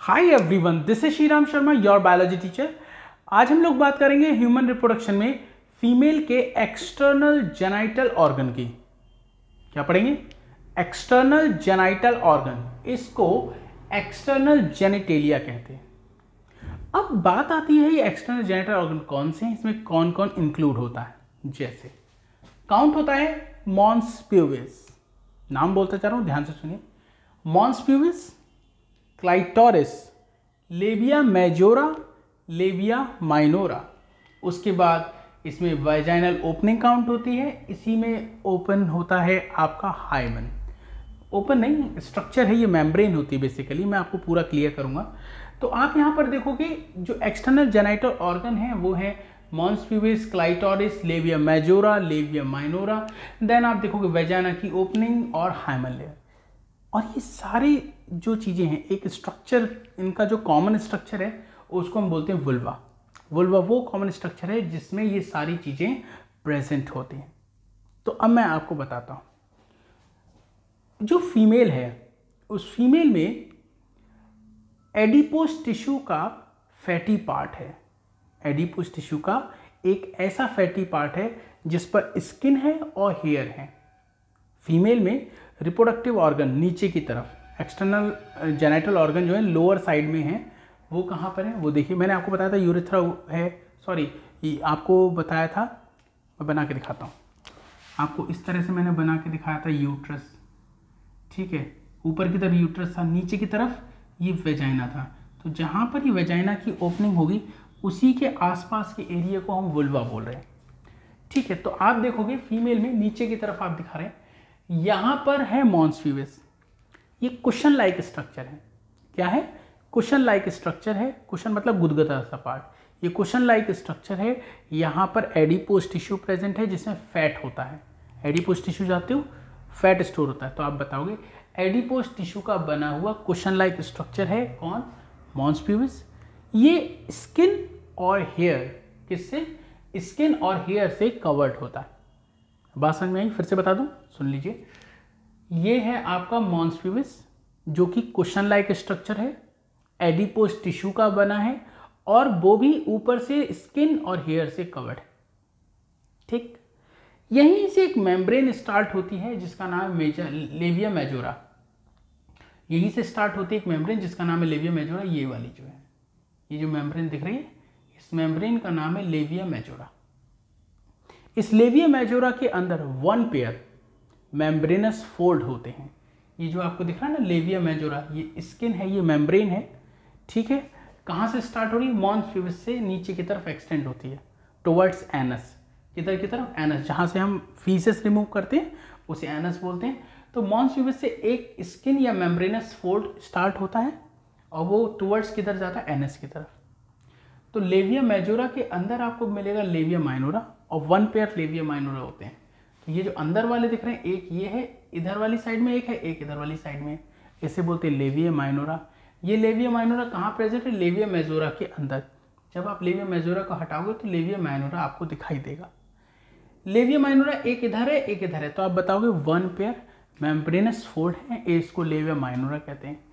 Hi everyone, this is Shriram Sharma, your biology teacher. आज हम लोग बात करेंगे ह्यूमन रिप्रोडक्शन में फीमेल के एक्सटर्नल जेनाइटल ऑर्गन की। क्या पढ़ेंगे? एक्सटर्नल जेनाइटल ऑर्गन, इसको एक्सटर्नल जेनिटेलिया कहते हैं। अब बात आती है ये एक्सटर्नल जेनाइटल ऑर्गन कौन से हैं, इसमें कौन कौन इंक्लूड होता है। जैसे काउंट होता है मॉन्स प्यूबिस, नाम बोलते जा रहा हूं, ध्यान से सुनिए। Mons pubis, clitoris, labia majora, labia minora. उसके बाद इसमें वाजाइनल ओपनिंग काउंट होती है, इसी में ओपन होता है आपका हाइमन। ओपन नहीं, स्ट्रक्चर है ये, मेम्ब्रेन होती है बेसिकली। मैं आपको पूरा क्लियर करूंगा। तो आप यहाँ पर देखोगे जो एक्सटर्नल जेनाइटल ऑर्गन है वो है mons pubis, clitoris, labia majora, labia minora. Then आप देखोगे वेजाइना की ओपनिंग और हाइमन लेयर। और ये सारी जो चीज़ें हैं, एक स्ट्रक्चर, इनका जो कॉमन स्ट्रक्चर है उसको हम बोलते हैं वुल्वा। वुल्वा वो कॉमन स्ट्रक्चर है जिसमें ये सारी चीज़ें प्रेजेंट होती हैं। तो अब मैं आपको बताता हूँ, जो फीमेल है उस फीमेल में एडिपोस टिश्यू का फैटी पार्ट है। एडिपोस टिश्यू का एक ऐसा फैटी पार्ट है जिस पर स्किन है और हेयर है। फीमेल में रिप्रोडक्टिव ऑर्गन नीचे की तरफ, एक्सटर्नल जेनाइटल ऑर्गन जो है लोअर साइड में है। वो कहाँ पर है वो देखिए, मैंने आपको बताया था यूरेथ्रा है, सॉरी आपको बताया था, मैं बना के दिखाता हूँ आपको। इस तरह से मैंने बना के दिखाया था यूट्रस, ठीक है। ऊपर की तरफ यूट्रस था, नीचे की तरफ ये वेजाइना था। तो जहाँ पर ये वेजाइना की ओपनिंग होगी उसी के आसपास के एरिया को हम वुल्वा बोल रहे हैं, ठीक है। तो आप देखोगे फीमेल में नीचे की तरफ आप दिखा रहे हैं, यहाँ पर है मॉन्स प्यूबिस। ये कुशन लाइक स्ट्रक्चर है। क्या है? कुशन लाइक स्ट्रक्चर है। कुशन मतलब गुदगुदा सा पार्ट। ये कुशन लाइक स्ट्रक्चर है। यहाँ पर एडिपोस टिश्यू प्रेजेंट है जिसमें फैट होता है। एडिपोस टिश्यू जाते हो, फैट स्टोर होता है। तो आप बताओगे एडिपोस टिश्यू का बना हुआ कुशन लाइक स्ट्रक्चर है कौन? Mons pubis. ये स्किन और हेयर, किससे? स्किन और हेयर से कवर्ड होता है। बात समझ में आई? फिर से बता दूं, सुन लीजिए। ये है आपका मॉन्स प्यूबिस जो कि कुशन लाइक स्ट्रक्चर है, एडिपोस टिश्यू का बना है और वो भी ऊपर से स्किन और हेयर से कवर्ड है, ठीक। यहीं से एक मेम्ब्रेन स्टार्ट होती है जिसका नाम है लेबिया मेजोरा। यहीं से स्टार्ट होती है एक मेम्ब्रेन जिसका नाम है लेबिया मेजोरा। ये वाली जो है, ये जो मेम्ब्रेन दिख रही है, इस मेम्ब्रेन का नाम है लेबिया मेजोरा। इस लेबिया मेजोरा के अंदर वन पेयर मेम्ब्रेनस फोल्ड होते हैं। ये जो आपको दिख रहा है ना लेबिया मेजोरा, ये स्किन है, ये मेम्ब्रेन है, ठीक है। कहाँ से स्टार्ट हो रही है? मॉन्स प्यूबिस से नीचे की तरफ एक्सटेंड होती है टुवर्ड्स एनस। किधर की तरफ? एनस, जहाँ से हम फीसेस रिमूव करते हैं उसे एनस बोलते हैं। तो मॉन्स प्यूबिस से एक स्किन या मेम्ब्रेनस फोल्ड स्टार्ट होता है और वो टुवर्ड्स किधर जाता है? एनस की तरफ। तो लेबिया मेजोरा के अंदर आपको मिलेगा लेबिया माइनोरा और वन पेयर लेबिया माइनोरा होते हैं। तो ये जो अंदर वाले दिख रहे हैं, एक ये है इधर वाली साइड में, एक है एक इधर वाली साइड में, इसे बोलते हैं लेबिया माइनोरा। ये लेबिया माइनोरा कहाँ प्रेजेंट है? लेबिया मेजोरा के अंदर। जब आप लेबिया मेजोरा को हटाओगे तो लेबिया माइनोरा आपको दिखाई देगा। लेबिया माइनोरा एक इधर है एक इधर है, तो आप बताओगे वन पेयर मेम्ब्रेनस फोल्ड है, इसको लेबिया माइनोरा कहते हैं।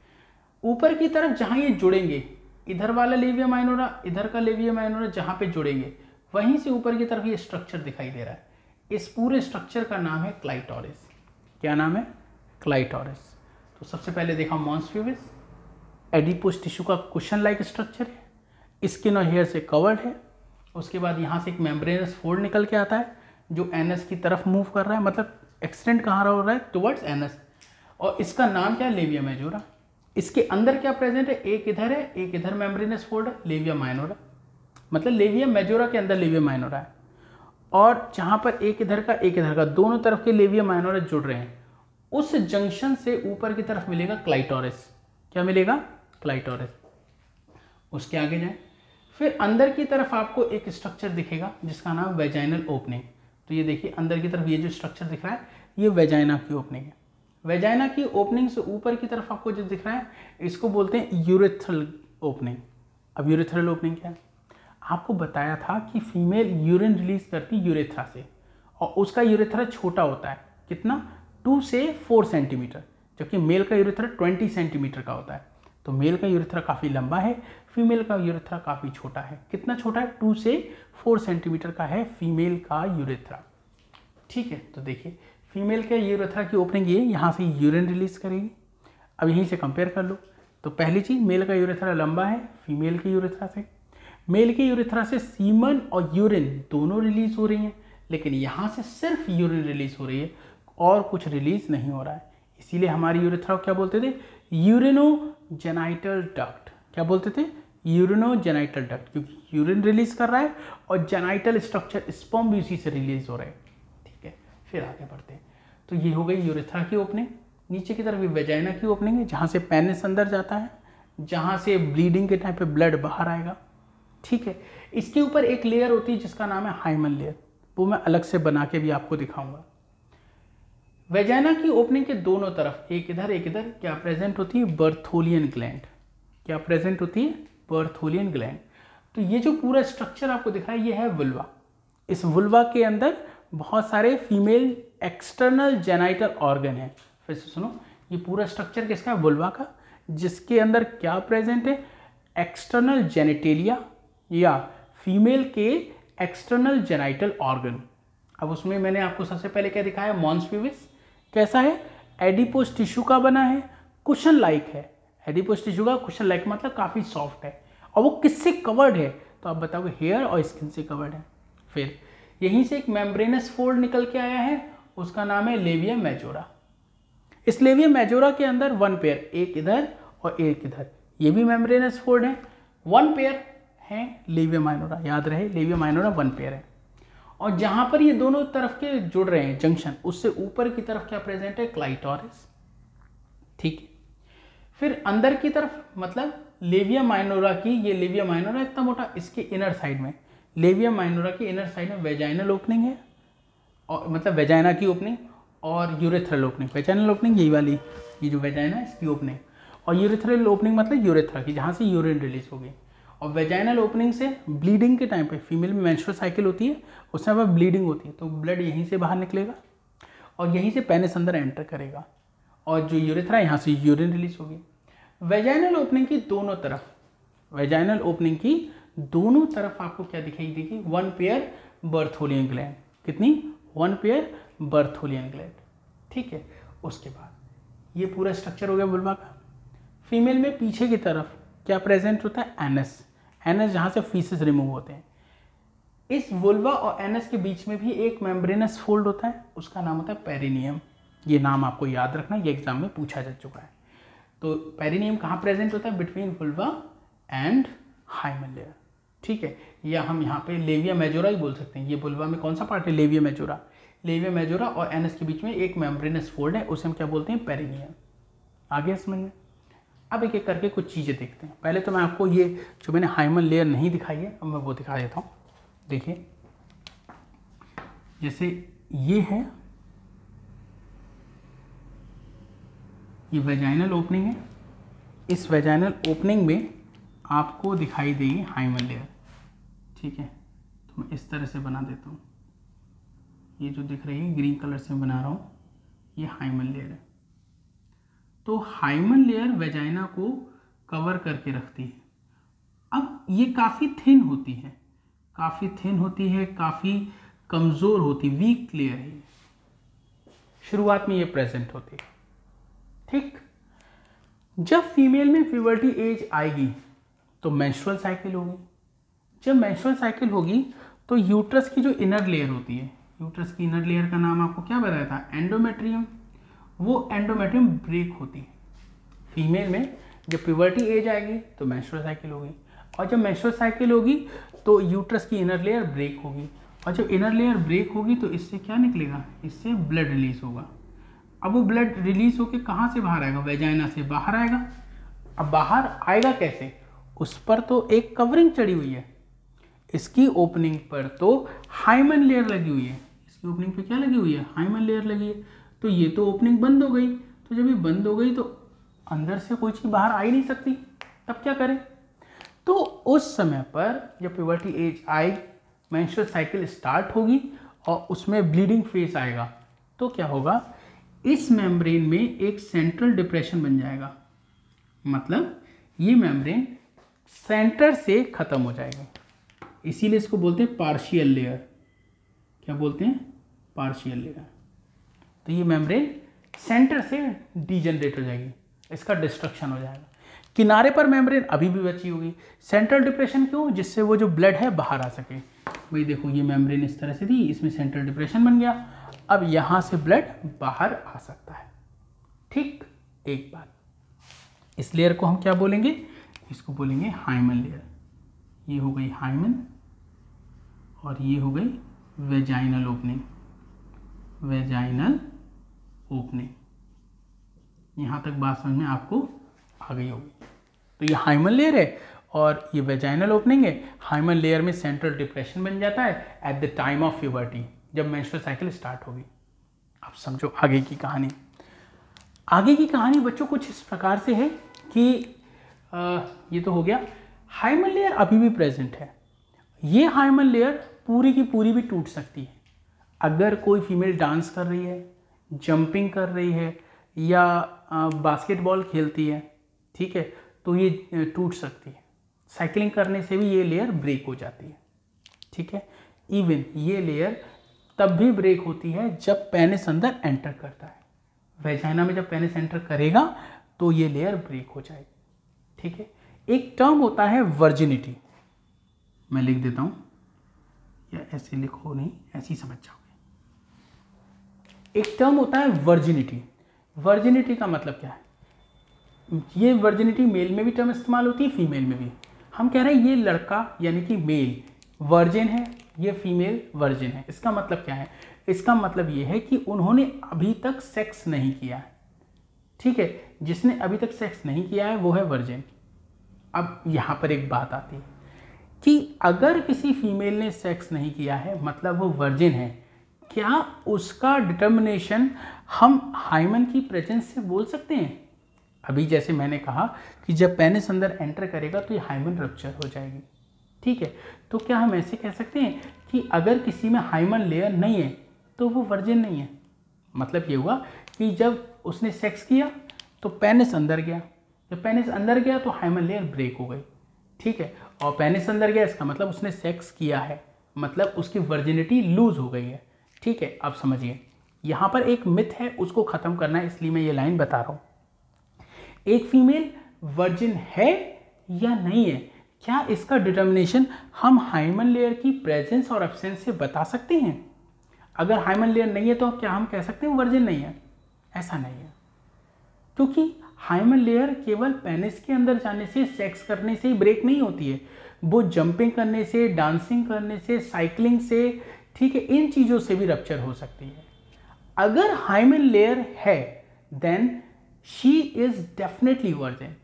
ऊपर की तरफ जहाँ ये जुड़ेंगे, इधर वाला लेबिया माइनोरा, इधर का लेबिया माइनोरा जहाँ पे जुड़ेंगे, वहीं से ऊपर की तरफ ये स्ट्रक्चर दिखाई दे रहा है। इस पूरे स्ट्रक्चर का नाम है क्लाइटोरिस। क्या नाम है? क्लाइटोरिस। तो सबसे पहले देखा मॉन्स प्यूबिस, एडिपोस टिश्यू का कुशन लाइक स्ट्रक्चर है, स्किन और हेयर से कवर्ड है। उसके बाद यहाँ से एक मेम्ब्रेनस फोल्ड निकल के आता है जो एनस की तरफ मूव कर रहा है, मतलब एक्सटेंड कहाँ हो रहा है? Towards anus. और इसका नाम क्या है? Labia majora. इसके अंदर क्या प्रेजेंट है? एक इधर है एक इधर मेम्ब्रेनस फोल्ड है, लेबिया माइनोरा। मतलब लेबिया मेजोरा के अंदर लेबिया माइनोरा है। और जहाँ पर एक इधर का एक इधर का, दोनों तरफ के लेबिया माइनोरा जुड़ रहे हैं, उस जंक्शन से ऊपर की तरफ मिलेगा क्लाइटोरिस। क्या मिलेगा? क्लाइटोरिस। उसके आगे जाए, फिर अंदर की तरफ आपको एक स्ट्रक्चर दिखेगा जिसका नाम वेजाइनल ओपनिंग। तो ये देखिए अंदर की तरफ ये जो स्ट्रक्चर दिख रहा है, ये वेजाइना की ओपनिंग है। वेजाइना की ओपनिंग से ऊपर की तरफ आपको जो दिख रहा है, इसको बोलते हैं यूरेथ्रल ओपनिंग। अब यूरेथ्रल ओपनिंग क्या है? आपको बताया था कि फीमेल यूरिन रिलीज करती यूरेथ्रा से, और उसका यूरेथ्रा छोटा होता है, कितना? 2 से 4 सेंटीमीटर, जबकि मेल का यूरेथ्रा 20 सेंटीमीटर का होता है। तो मेल का यूरेथ्रा काफ़ी लंबा है, फीमेल का यूरेथ्रा काफ़ी छोटा है। कितना छोटा है? 2 से 4 सेंटीमीटर का है फीमेल का यूरेथ्रा। ठीक है, तो देखिए फीमेल के यूरेथ्रा की ओपनिंग ये, यहाँ से यूरिन रिलीज करेगी। अब यहीं से कंपेयर कर लो। तो पहली चीज़, मेल का यूरेथ्रा लंबा है फीमेल के यूरेथ्रा से। मेल के यूरेथ्रा से सीमन और यूरिन दोनों रिलीज हो रही हैं, लेकिन यहाँ से सिर्फ यूरिन रिलीज हो रही है और कुछ रिलीज नहीं हो रहा है। इसीलिए हमारी यूरेथ्रा को क्या बोलते थे? Urinogenital duct. क्या बोलते थे? यूरिनोजेनाइटल डक्ट, क्योंकि यूरिन रिलीज कर रहा है और जेनाइटल स्ट्रक्चर स्पर्म भी उसी से रिलीज हो रहे हैं। ठीक है, फिर आगे बढ़ते हैं। तो ये हो गई यूरेथ्रा की ओपनिंग। नीचे की तरफ वेजाइना की ओपनिंग है, जहाँ से पेनिस अंदर जाता है, जहाँ से ब्लीडिंग के टाइम पे ब्लड बाहर आएगा। ठीक है, इसके ऊपर एक लेयर होती है जिसका नाम है हाइमन लेयर, वो मैं अलग से बना के भी आपको दिखाऊंगा। वेजाइना की ओपनिंग के दोनों तरफ, एक इधर एक इधर, क्या प्रेजेंट होती है? बर्थोलियन ग्लैंड। क्या प्रेजेंट होती है? बर्थोलियन ग्लैंड। तो ये जो पूरा स्ट्रक्चर आपको दिख रहा है, ये है वुल्वा। इस वुल्वा के अंदर बहुत सारे फीमेल एक्सटर्नल जेनाइटल ऑर्गन है। फिर से सुनो, ये पूरा स्ट्रक्चर किसका है? वुल्वा का, जिसके अंदर क्या प्रेजेंट है? एक्सटर्नल जेनेटेलिया या फीमेल के एक्सटर्नल जेनाइटल ऑर्गन। अब उसमें मैंने आपको सबसे पहले क्या दिखाया? Mons pubis. कैसा है? एडिपोस टिश्यू का बना है, कुशन लाइक है। एडिपोस टिश्यू का कुशन लाइक मतलब काफ़ी सॉफ्ट है। और वो किससे कवर्ड है? तो आप बताओगे हेयर और स्किन से कवर्ड है। फिर यहीं से एक मेम्ब्रेनस फोल्ड निकल के आया है, उसका नाम है लेवियम मेजोरा। इस लेवियम मेजोरा के अंदर 1 पेयर, एक इधर और एक इधर, ये भी मेम्ब्रेनस फोल्ड है। 1 पेयर है लेवियम माइनोरा, याद रहे लेवियम माइनोरा 1 पेयर है। और जहां पर ये दोनों तरफ के जुड़ रहे हैं जंक्शन, उससे ऊपर की तरफ क्या प्रेजेंट है? क्लाइटोरिस। ठीक है, फिर अंदर की तरफ मतलब लेवियम माइनोरा की, ये लेवियम माइनोरा इतना मोटा, इसके इनर साइड में, लेवियम माइनोरा की इनर साइड में वेजाइनल ओपनिंग है, और मतलब वेजाइना की ओपनिंग और यूरेथ्रल ओपनिंग। वेजाइनल ओपनिंग यही वाली, ये जो वेजाइना है इसकी ओपनिंग, और यूरेथ्रल ओपनिंग मतलब यूरेथ्रा की, जहाँ से यूरिन रिलीज होगी। और वेजाइनल ओपनिंग से ब्लीडिंग के टाइम पे, फीमेल में मेंस्ट्रुअल साइकिल होती है, उस समय पर ब्लीडिंग होती है, तो ब्लड यहीं से बाहर निकलेगा और यहीं से पेनिस अंदर एंटर करेगा, और जो यूरेथ्रा यहाँ से यूरिन रिलीज होगी। वेजाइनल ओपनिंग की दोनों तरफ, वेजाइनल ओपनिंग की दोनों तरफ आपको क्या दिखाई देगी? 1 पेयर बर्थोलियन ग्लैंड। कितनी? 1 पेयर बर्थोलियन ग्लैंड। ठीक है, उसके बाद ये पूरा स्ट्रक्चर हो गया वुल्वा का। फीमेल में पीछे की तरफ क्या प्रेजेंट होता है? एनस। एनस जहाँ से फीसेस रिमूव होते हैं। इस वुल्वा और एनस के बीच में भी एक मेम्ब्रेनस फोल्ड होता है, उसका नाम होता है पेरिनियम। ये नाम आपको याद रखना, ये एग्जाम में पूछा जा चुका है। तो पेरिनियम कहाँ प्रेजेंट होता है? Between vulva and hymen layer. ठीक है, या हम यहाँ पे लेवियम मेजोरा ही बोल सकते हैं। ये वुल्वा में कौन सा पार्ट है? लेवियम मेजोरा। लेवियम मेजोरा और एनस के बीच में एक मेम्ब्रेनस फोल्ड है, उसे हम क्या बोलते हैं? पेरिनियम। आगे समझ में? अब एक एक करके कुछ चीज़ें देखते हैं। पहले तो मैं आपको ये जो मैंने हाइमन लेयर नहीं दिखाई है, अब मैं वो दिखा देता हूँ। देखिए, जैसे ये है, ये वेजाइनल ओपनिंग है। इस वेजाइनल ओपनिंग में आपको दिखाई देगी हाइमन लेयर। ठीक है, तो मैं इस तरह से बना देता हूँ। ये जो दिख रही है ग्रीन कलर से बना रहा हूँ, ये हाइमन लेयर है। तो हाइमन लेयर वेजाइना को कवर करके रखती है। अब ये काफ़ी थिन होती है, काफ़ी थिन होती है, काफ़ी कमज़ोर होती, वीक लेयर है। शुरुआत में ये प्रेजेंट होती है। ठीक, जब फीमेल में प्यूबर्टी एज आएगी तो मेंस्ट्रुअल साइकिल होगी। जब मेंस्ट्रुअल साइकिल होगी तो यूट्रस की जो इनर लेयर होती है, यूट्रस की इनर लेयर का नाम आपको क्या बताया था? एंडोमेट्रियम। वो एंडोमेट्रियम ब्रेक होती है। फीमेल में जब प्यूबर्टी एज आएगी तो मेंस्ट्रुअल साइकिल होगी, और जब मेंस्ट्रुअल साइकिल होगी तो यूट्रस की इनर लेयर ब्रेक होगी, और जब इनर लेयर ब्रेक होगी तो इससे क्या निकलेगा? इससे ब्लड रिलीज होगा। अब वो ब्लड रिलीज होकर कहाँ से बाहर आएगा? वेजाइना से बाहर आएगा। अब बाहर आएगा कैसे? उस पर तो एक कवरिंग चढ़ी हुई है, इसकी ओपनिंग पर तो हाइमन लेयर लगी हुई है। इसकी ओपनिंग पे क्या लगी हुई है? हाइमन लेयर लगी है। तो ये तो ओपनिंग बंद हो गई, तो जब ये बंद हो गई तो अंदर से कोई चीज़ बाहर आ ही नहीं सकती, तब क्या करें? तो उस समय पर जब प्यूबर्टी एज आए, मेंस्ट्रुअल साइकिल स्टार्ट होगी और उसमें ब्लीडिंग फेस आएगा, तो क्या होगा? इस मेम्ब्रेन में एक सेंट्रल डिप्रेशन बन जाएगा। मतलब ये मेम्ब्रेन सेंटर से खत्म हो जाएगा, इसीलिए इसको बोलते हैं पार्शियल लेयर। क्या बोलते हैं? Partial layer. तो ये मेम्ब्रेन सेंटर से डीजनरेट हो जाएगी, इसका डिस्ट्रक्शन हो जाएगा। किनारे पर मेम्ब्रेन अभी भी बची होगी। सेंट्रल डिप्रेशन क्यों? जिससे वो जो ब्लड है बाहर आ सके। भाई देखो ये मेम्ब्रेन इस तरह से थी, इसमें सेंट्रल डिप्रेशन बन गया, अब यहाँ से ब्लड बाहर आ सकता है। ठीक, एक बात, इस लेयर को हम क्या बोलेंगे? इसको बोलेंगे हाइमन लेयर। ये हो गई हाइमन और ये हो गई वेजाइनल ओपनिंग। वेजाइनल ओपनिंग, यहाँ तक बात समझ में आपको आ गई होगी। तो ये हाइमन लेयर है और ये वेजाइनल ओपनिंग है। हाइमन लेयर में सेंट्रल डिप्रेशन बन जाता है at the time of puberty, जब मेंस्ट्रुअल साइकिल स्टार्ट होगी। अब समझो आगे की कहानी। आगे की कहानी बच्चों कुछ इस प्रकार से है कि ये तो हो गया, हाइमन लेयर अभी भी प्रेजेंट है। ये हाइमन लेयर पूरी की पूरी भी टूट सकती है। अगर कोई फीमेल डांस कर रही है, जंपिंग कर रही है या बास्केटबॉल खेलती है, ठीक है, तो ये टूट सकती है। साइकिलिंग करने से भी ये लेयर ब्रेक हो जाती है, ठीक है। इवन ये लेयर तब भी ब्रेक होती है जब पेनिस अंदर एंटर करता है। वेजाइना में जब पेनिस एंटर करेगा तो ये लेयर ब्रेक हो जाएगी, ठीक है। एक टर्म होता है वर्जिनिटी, मैं लिख देता हूँ, या ऐसे लिखो नहीं, ऐसे ही समझ जाओगे। एक टर्म होता है वर्जिनिटी। वर्जिनिटी का मतलब क्या है? ये वर्जिनिटी मेल में भी टर्म इस्तेमाल होती है, फीमेल में भी। हम कह रहे हैं ये लड़का यानी कि मेल वर्जिन है, ये फीमेल वर्जिन है। इसका मतलब क्या है? इसका मतलब ये है कि उन्होंने अभी तक सेक्स नहीं किया है, ठीक है। जिसने अभी तक सेक्स नहीं किया है वो है वर्जिन। अब यहाँ पर एक बात आती है कि अगर किसी फीमेल ने सेक्स नहीं किया है मतलब वो वर्जिन है, क्या उसका डिटर्मिनेशन हम हाइमन की प्रेजेंस से बोल सकते हैं? अभी जैसे मैंने कहा कि जब पेनिस अंदर एंटर करेगा तो ये हाइमन रप्चर हो जाएगी, ठीक है। तो क्या हम ऐसे कह सकते हैं कि अगर किसी में हाइमन लेयर नहीं है तो वो वर्जिन नहीं है? मतलब ये हुआ कि जब उसने सेक्स किया तो पेनिस अंदर गया, जब पेनिस अंदर गया तो हाइमन लेयर ब्रेक हो गई, ठीक है। और पेनिस अंदर गया इसका मतलब उसने सेक्स किया है, मतलब उसकी वर्जिनिटी लूज हो गई है, ठीक है। अब समझिए यहाँ पर एक मिथ है, उसको ख़त्म करना है, इसलिए मैं ये लाइन बता रहा हूँ। एक फीमेल वर्जिन है या नहीं है, क्या इसका डिटर्मिनेशन हम हाइमन लेयर की प्रेजेंस और एब्सेंस से बता सकते हैं? अगर हाइमन लेयर नहीं है तो क्या हम कह सकते हैं वर्जिन नहीं है? ऐसा नहीं है, क्योंकि हाइमन लेयर केवल पेनिस के अंदर जाने से, सेक्स करने से ही ब्रेक नहीं होती है। वो जंपिंग करने से, डांसिंग करने से, साइकिलिंग से, ठीक है, इन चीज़ों से भी रप्चर हो सकती है। अगर हाइमन लेयर है then she is definitely virgin,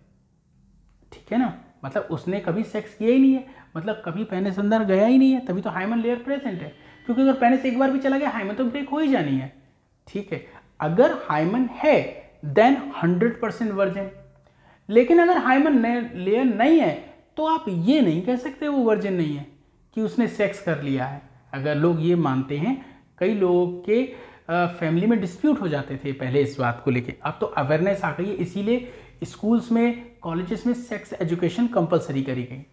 ठीक है ना। मतलब उसने कभी सेक्स किया ही नहीं है, मतलब कभी पेनिस अंदर गया ही नहीं है, तभी तो हाइमन लेयर प्रेजेंट है। क्योंकि अगर पेनिस एक बार भी चला गया हाइमन तो ब्रेक हो ही जानी है, ठीक है। अगर हाइमन है देन 100% वर्जिन। लेकिन अगर हाइमन लेयर नहीं है तो आप ये नहीं कह सकते वो वर्जिन नहीं है कि उसने सेक्स कर लिया है। अगर लोग ये मानते हैं, कई लोगों के फैमिली में डिस्प्यूट हो जाते थे पहले इस बात को लेके, अब तो अवेयरनेस आ गई है, इसीलिए स्कूल्स में, कॉलेजेस में सेक्स एजुकेशन कंपलसरी करी गई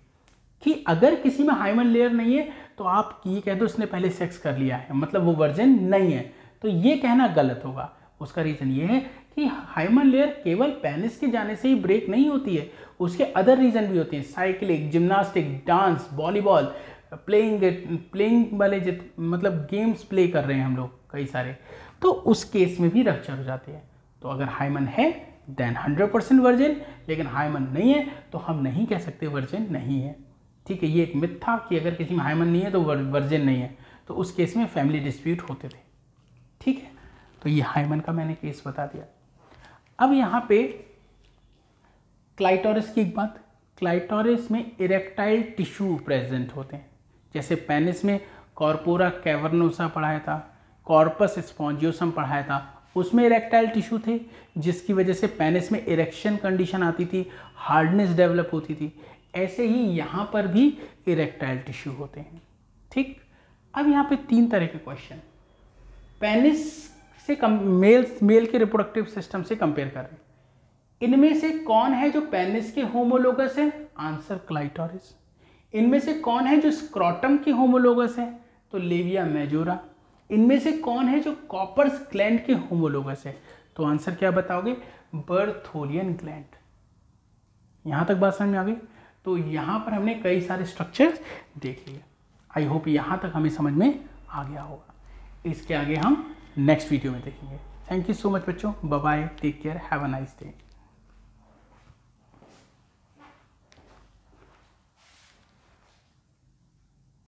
कि अगर किसी में हाइमन लेयर नहीं है तो आप ये कह दो उसने पहले सेक्स कर लिया है, मतलब वो वर्जिन नहीं है। तो ये कहना गलत होगा। उसका रीज़न ये है कि हाइमन लेयर केवल पेनिस के जाने से ही ब्रेक नहीं होती है, उसके अदर रीज़न भी होते हैं, cycling, gymnastic, dance, volleyball, playing वाले मतलब गेम्स प्ले कर रहे हैं हम लोग कई सारे, तो उस केस में भी रप्चर हो जाती है। तो अगर हाइमन है देन 100% वर्जिन, लेकिन हाइमन नहीं है तो हम नहीं कह सकते वर्जिन नहीं है, ठीक है। ये एक मिथ था कि अगर किसी में हाइमन नहीं है तो वर्जिन नहीं है, तो उस केस में फैमिली डिस्प्यूट होते थे, ठीक है। तो ये हाइमन का मैंने केस बता दिया। अब यहाँ पे क्लाइटोरिस की एक बात, क्लाइटोरिस में इरेक्टाइल टिश्यू प्रेजेंट होते हैं। जैसे पेनिस में कॉर्पोरा कैवर्नोसा पढ़ाया था, कॉर्पस स्पॉन्जियोसम पढ़ाया था, उसमें इरेक्टाइल टिश्यू थे जिसकी वजह से पेनिस में इरेक्शन कंडीशन आती थी, हार्डनेस डेवलप होती थी। ऐसे ही यहाँ पर भी इरेक्टाइल टिश्यू होते हैं, ठीक। अब यहाँ पे 3 तरह के क्वेश्चन पेनिस से मेल के रिप्रोडक्टिव सिस्टम से कंपेयर कर रहे हैं। इनमें से कौन है जो पेनिस के होमोलोगस है? Answer clitoris. इनमें से कौन है जो स्क्रोटम के होमोलोगस है? तो लेविया मेजोरा। इनमें से कौन है जो कॉपर्स ग्लैंड के होमोलोगस है? तो आंसर क्या बताओगे? बर्थोलियन ग्लैंड। यहां तक बात समझ में आ गई? तो यहां पर हमने कई सारे स्ट्रक्चर्स देख लिए। आई होप यहां तक हमें समझ में आ गया होगा। इसके आगे हम नेक्स्ट वीडियो में देखेंगे। थैंक यू सो मच बच्चों। Bye bye, take care, have a nice day.